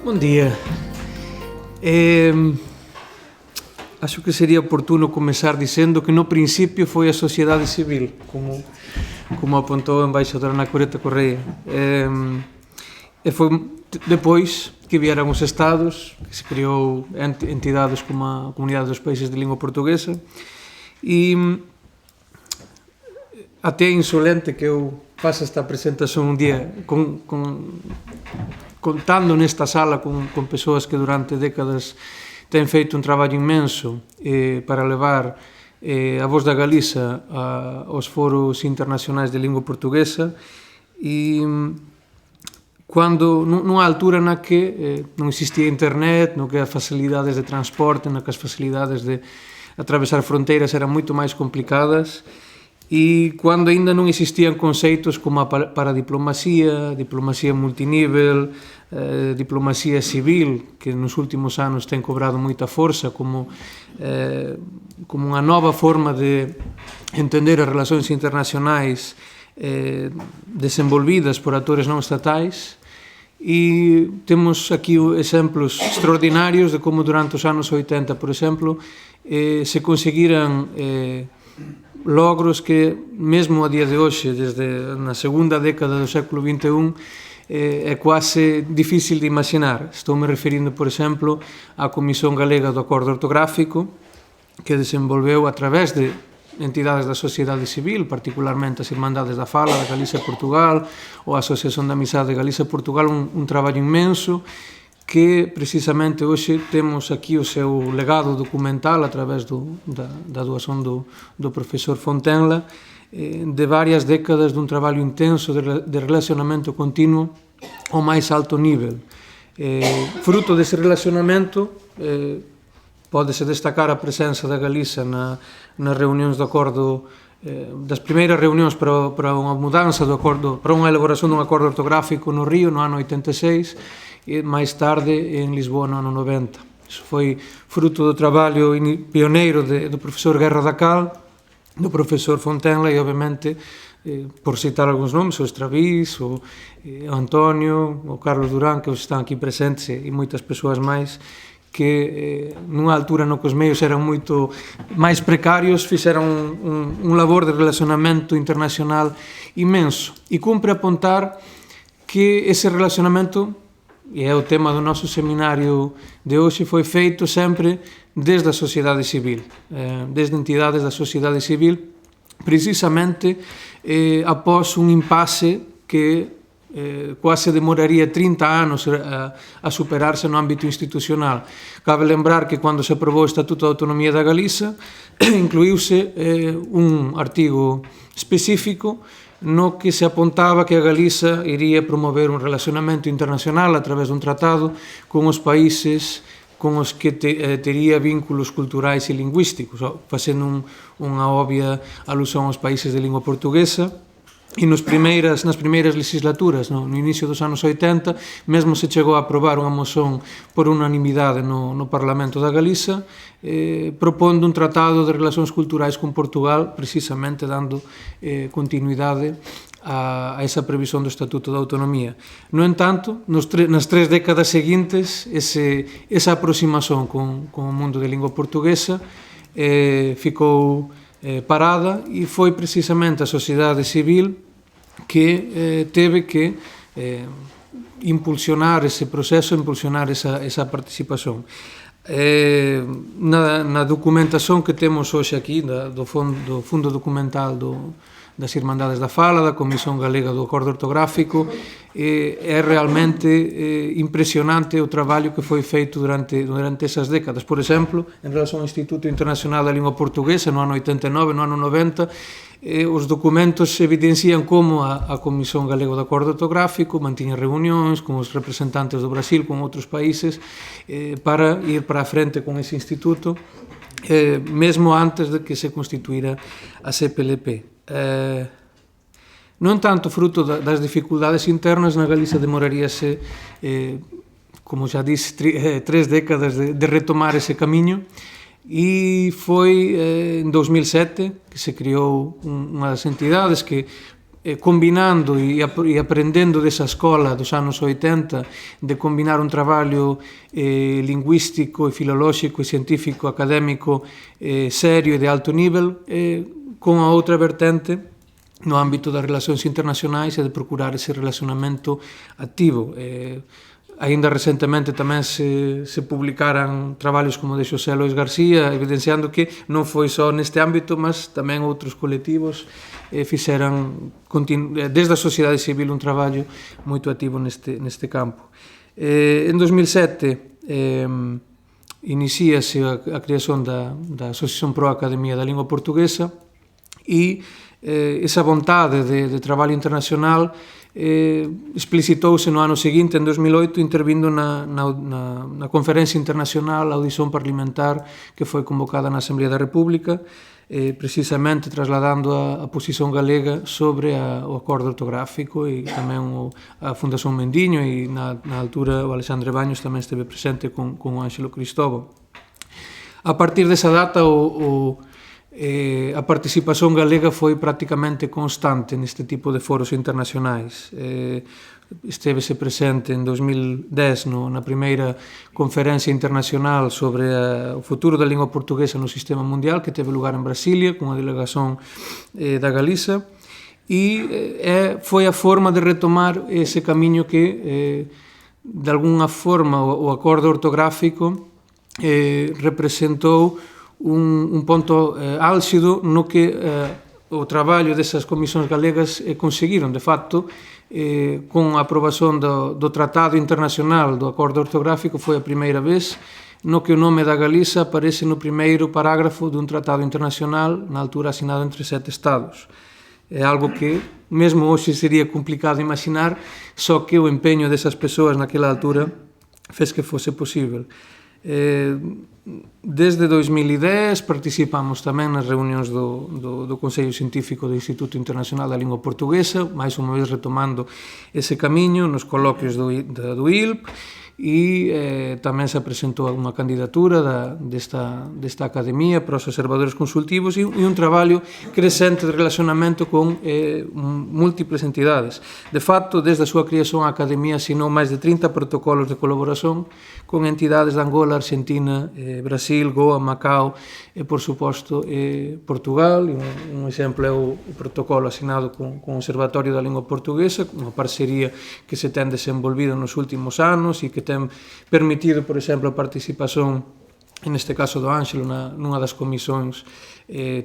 Bom dia. Acho que sería oportuno comezar dicendo que no principio foi a sociedade civil, como apontou a embaixadora Ana Coreta Correa. E foi depois que vieran os Estados, que se criou entidades como a Comunidade dos Países de Língua Portuguesa, e até é insolente que eu faça esta presentación un día contando nesta sala con persoas que durante décadas ten feito un traballo inmenso para levar a voz da Galiza aos foros internacionais de lingua portuguesa, e cando nunha altura na que non existía internet, no que as facilidades de transporte, na que as facilidades de atravesar fronteiras eran moito máis complicadas, e cando aínda non existían conceitos como a paradiplomacia, diplomacia multinível, diplomacia civil, que nos últimos anos ten cobrado moita forza como unha nova forma de entender as relacións internacionais desenvolvidas por actores non estatais. E temos aquí exemplos extraordinarios de como durante os anos 80, por exemplo, se conseguiran logros que mesmo a día de hoxe, desde na segunda década do século XXI, é quase difícil de imaginar. Estou me referindo, por exemplo, á Comisión Galega do Acordo Ortográfico, que desenvolveu a través de entidades da sociedade civil, particularmente as Irmandades da Fala da Galiza e Portugal ou a Asociación de Amizade de Galiza e Portugal, un traballo inmenso que precisamente hoxe temos aquí o seu legado documental a través da doación do profesor Fontenla, de varias décadas dun traballo intenso de relacionamento continuo ao máis alto nível. Fruto dese relacionamento pódese destacar a presenza da Galiza nas reunións do acordo, das primeiras reunións para unha mudanza do acordo, para unha elaboración dun acordo ortográfico no Río no ano 86, e máis tarde en Lisboa no ano 90. Iso foi fruto do traballo pioneiro do profesor Guerra da Cal, do profesor Fontenla e, obviamente, por citar algúns nomes, o Estravís, o Antonio, o Carlos Durán, que están aquí presentes, e moitas persoas máis que nunha altura no que os meios eran moito máis precarios fixeron un labor de relacionamento internacional inmenso. E cumpre apontar que ese relacionamento, e é o tema do noso seminario de hoxe, foi feito sempre desde a sociedade civil, desde entidades da sociedade civil, precisamente após un impasse que quase demoraría 30 anos a superarse no ámbito institucional. Cabe lembrar que cando se aprobou o Estatuto de Autonomía da Galiza incluíuse un artigo específico no que se apontaba que a Galiza iría promover un relacionamento internacional a través dun tratado con os países con os que tería vínculos culturais e lingüísticos, facendo unha obvia alusión aos países de lingua portuguesa. E nas primeiras legislaturas, no inicio dos anos 80, mesmo se chegou a aprobar unha moción por unanimidade no Parlamento da Galiza, propondo un tratado de relacións culturais con Portugal, precisamente dando continuidade a esa previsión do Estatuto da Autonomía. No entanto, nas 3 décadas seguintes, esa aproximación con o mundo de lingua portuguesa ficou parada, e foi precisamente a sociedade civil que teve que impulsionar ese proceso, impulsionar esa participación. Na documentación que temos hoxe aquí, do fundo documental das Irmandades da Fala, da Comisión Galega do Acordo Ortográfico, é realmente impresionante o traballo que foi feito durante esas décadas. Por exemplo, en relación ao Instituto Internacional da Lingua Portuguesa, no ano 89, no ano 90, os documentos evidencian como a Comisión Galega do Acordo Ortográfico mantiña reunións con os representantes do Brasil, con outros países, para ir para a frente con ese instituto, mesmo antes de que se constituíra a CPLP. No entanto, fruto das dificultades internas, na Galiza demoraríase, como xa disse, 3 décadas de retomar ese camiño, e foi en 2007 que se criou unha das entidades que combinando e aprendendo desa escola dos anos 80 de combinar un traballo lingüístico e filolóxico e científico académico serio e de alto nivel con a outra vertente no ámbito das relacións internacionais e de procurar ese relacionamento activo. Aínda recentemente tamén se publicaran traballos como de Xosé Lois García evidenciando que non foi só neste ámbito, mas tamén outros colectivos fixeran desde a sociedade civil un traballo moito activo neste campo. En 2007 inicíase a creación da Asociación Pro Academia da Lingua Portuguesa e esa vontade de traballo internacional explicitouse no ano seguinte, en 2008, intervindo na Conferencia Internacional Audición Parlamentar que foi convocada na Asamblea da República, precisamente trasladando a posición galega sobre o acordo ortográfico e tamén a Fundación Mendiño e na altura o Alexandre Baños tamén esteve presente con o Ánxelo Cristóbal. A partir desa data a participación galega foi prácticamente constante neste tipo de foros internacionais. Estevese presente en 2010 na primeira conferencia internacional sobre o futuro da lingua portuguesa no sistema mundial que teve lugar en Brasilia con a delegación da Galiza e foi a forma de retomar ese camiño que de alguna forma o acordo ortográfico representou un ponto álxido no que o traballo desas comisións galegas conseguiron, de facto, con a aprobación do Tratado Internacional do Acordo Ortográfico foi a primeira vez no que o nome da Galiza aparece no primeiro parágrafo dun tratado internacional na altura asinado entre 7 estados. É algo que mesmo hoxe sería complicado imaginar, só que o empeño desas persoas naquela altura fez que fose posible. Desde 2010 participamos tamén nas reunións do Consello Científico do Instituto Internacional da Lingua Portuguesa, máis unha vez retomando ese camiño nos coloquios do ILP e tamén se presentou unha candidatura desta academia para os observadores consultivos e un traballo crecente de relacionamento con múltiples entidades. De facto, desde a súa creación a academia asinou máis de 30 protocolos de colaboración con entidades de Angola, Argentina, Brasil, Goa, Macao e, por suposto, Portugal. Un exemplo é o protocolo asinado con o Observatorio da Lingua Portuguesa, unha parcería que se ten desenvolvido nos últimos anos e que ten permitido, por exemplo, a participación, neste caso do Ánxelo, nunha das comisións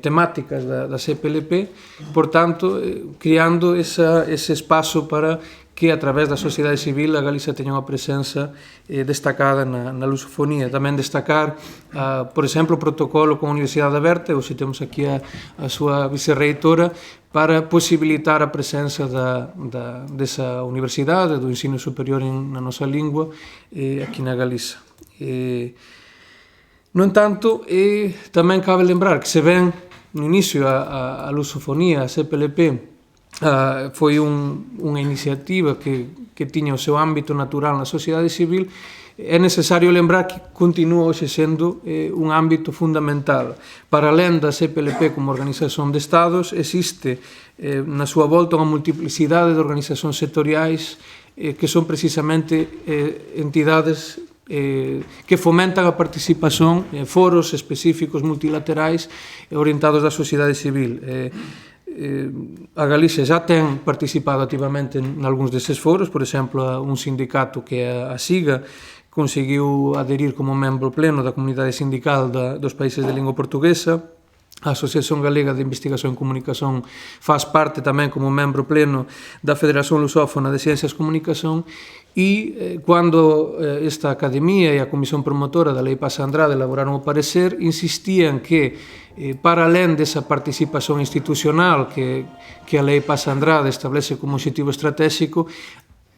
temáticas da CPLP, por tanto, criando ese espazo para que a través da sociedade civil a Galiza teña unha presenza destacada na lusofonía. Tamén destacar, por exemplo, o protocolo con a Universidade Aberta, hoxe temos aquí a súa vicerreitora, para posibilitar a presenza desa universidade, do ensino superior na nosa lingua, aquí na Galiza. No entanto, tamén cabe lembrar que se ven no inicio a lusofonía, a CPLP, foi unha iniciativa que tiña o seu ámbito natural na sociedade civil. É necesario lembrar que continúa hoxe sendo un ámbito fundamental. Para alén da CPLP como organización de estados, existe na súa volta unha multiplicidade de organizacións sectoriais que son precisamente entidades que fomentan a participación en foros específicos multilaterais orientados da sociedade civil. A Galicia já ten participado activamente en algúns deses foros, por exemplo, un sindicato que é a SIGA conseguiu adherir como membro pleno da comunidade sindical dos países de lingua portuguesa. A Asociación Galega de Investigación e Comunicación faz parte tamén como membro pleno da Federación Lusófona de Ciencias e Comunicación e cando esta Academia e a Comisión Promotora da Lei Paz Andrade elaboraron o parecer, insistían que para alén desa participación institucional que a Lei Paz Andrade establece como objetivo estratégico,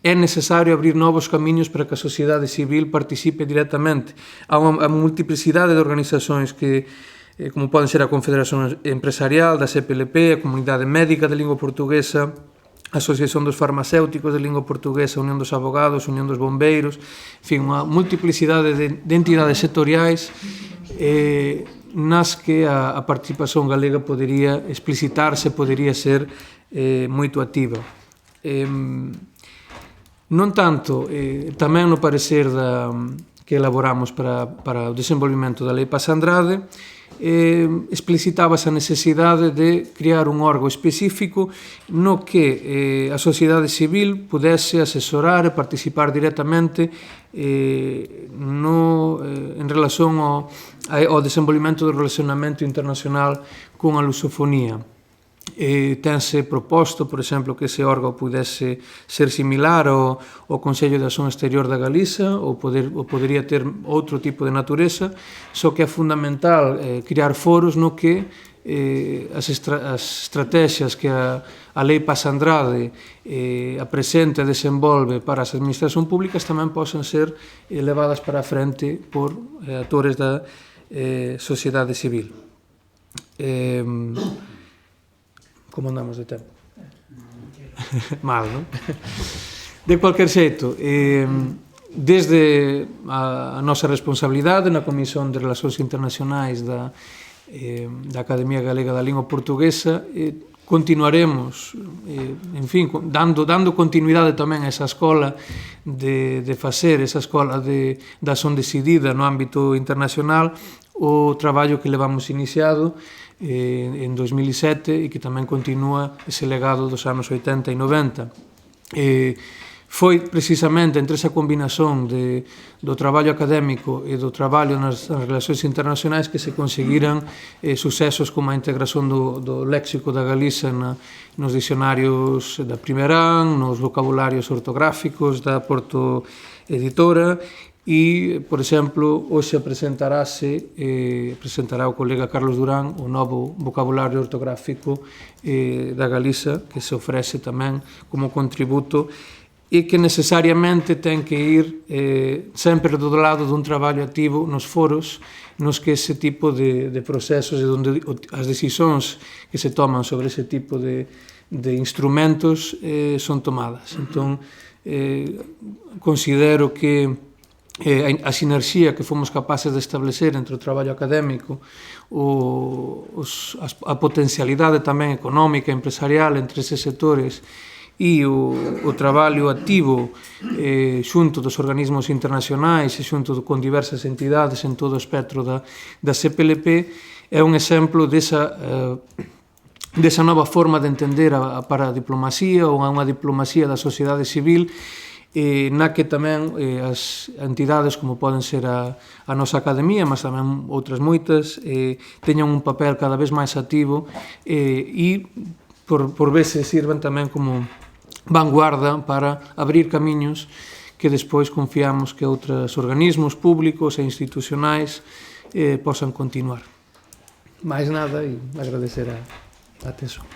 é necesario abrir novos camiños para que a sociedade civil participe directamente. Há unha multiplicidade de organizacións que, como poden ser a Confederación Empresarial da CPLP, a Comunidade Médica de Lingua Portuguesa, a Asociación dos Farmacéuticos de Lingua Portuguesa, a Unión dos Abogados, a Unión dos Bombeiros, en fin, unha multiplicidade de entidades sectoriais nas que a participación galega podería explicitarse, podería ser moito activa. Non tanto, tamén no parecer que elaboramos para o desenvolvimento da Lei Paz Andrade, explicitábase a necesidade de crear un órgão específico no que a sociedade civil pudese asesorar e participar directamente en relación ao desenvolvimento do relacionamento internacional con a lusofonía. Tense proposto, por exemplo, que ese órgão pudese ser similar ao Consello de Acción Exterior da Galiza ou podería ter outro tipo de natureza, só que é fundamental criar foros no que as estrategias que a Lei Paz Andrade apresenta e desenvolve para as administracións públicas tamén posan ser levadas para a frente por actores da sociedade civil. Como andamos de tempo? Mal, non? De cualquier xeito, desde a nosa responsabilidade na Comisión de Relacións Internacionais da Academia Galega da Lingua Portuguesa, continuaremos, en fin, dando continuidade tamén a esa escola de facer, esa escola de acción decidida no ámbito internacional, o traballo que levamos iniciado en 2007 e que tamén continúa ese legado dos anos 80 e 90. Foi precisamente entre esa combinación do traballo académico e do traballo nas relacións internacionais que se conseguiran sucesos como a integración do léxico da Galiza nos dicionarios da Primerán, nos vocabularios ortográficos da Porto Editora. E, por exemplo, hoxe presentará o colega Carlos Durán o novo vocabulario ortográfico da Galiza, que se ofrece tamén como contributo e que necesariamente ten que ir sempre do lado dun traballo activo nos foros nos que ese tipo de procesos e onde as decisións que se toman sobre ese tipo de instrumentos son tomadas. Entón, considero que a sinerxía que fomos capaces de establecer entre o traballo académico, a potencialidade tamén económica e empresarial entre eses sectores e o traballo activo xunto dos organismos internacionais e xunto con diversas entidades en todo o espectro da CPLP é un exemplo desa nova forma de entender a paradiplomasía ou unha diplomasía da sociedade civil na que tamén as entidades como poden ser a nosa academia, mas tamén outras moitas, teñan un papel cada vez máis activo e por veces sirvan tamén como vanguarda para abrir camiños que despois confiamos que outros organismos públicos e institucionais posan continuar. Mais nada e agradecer a atención.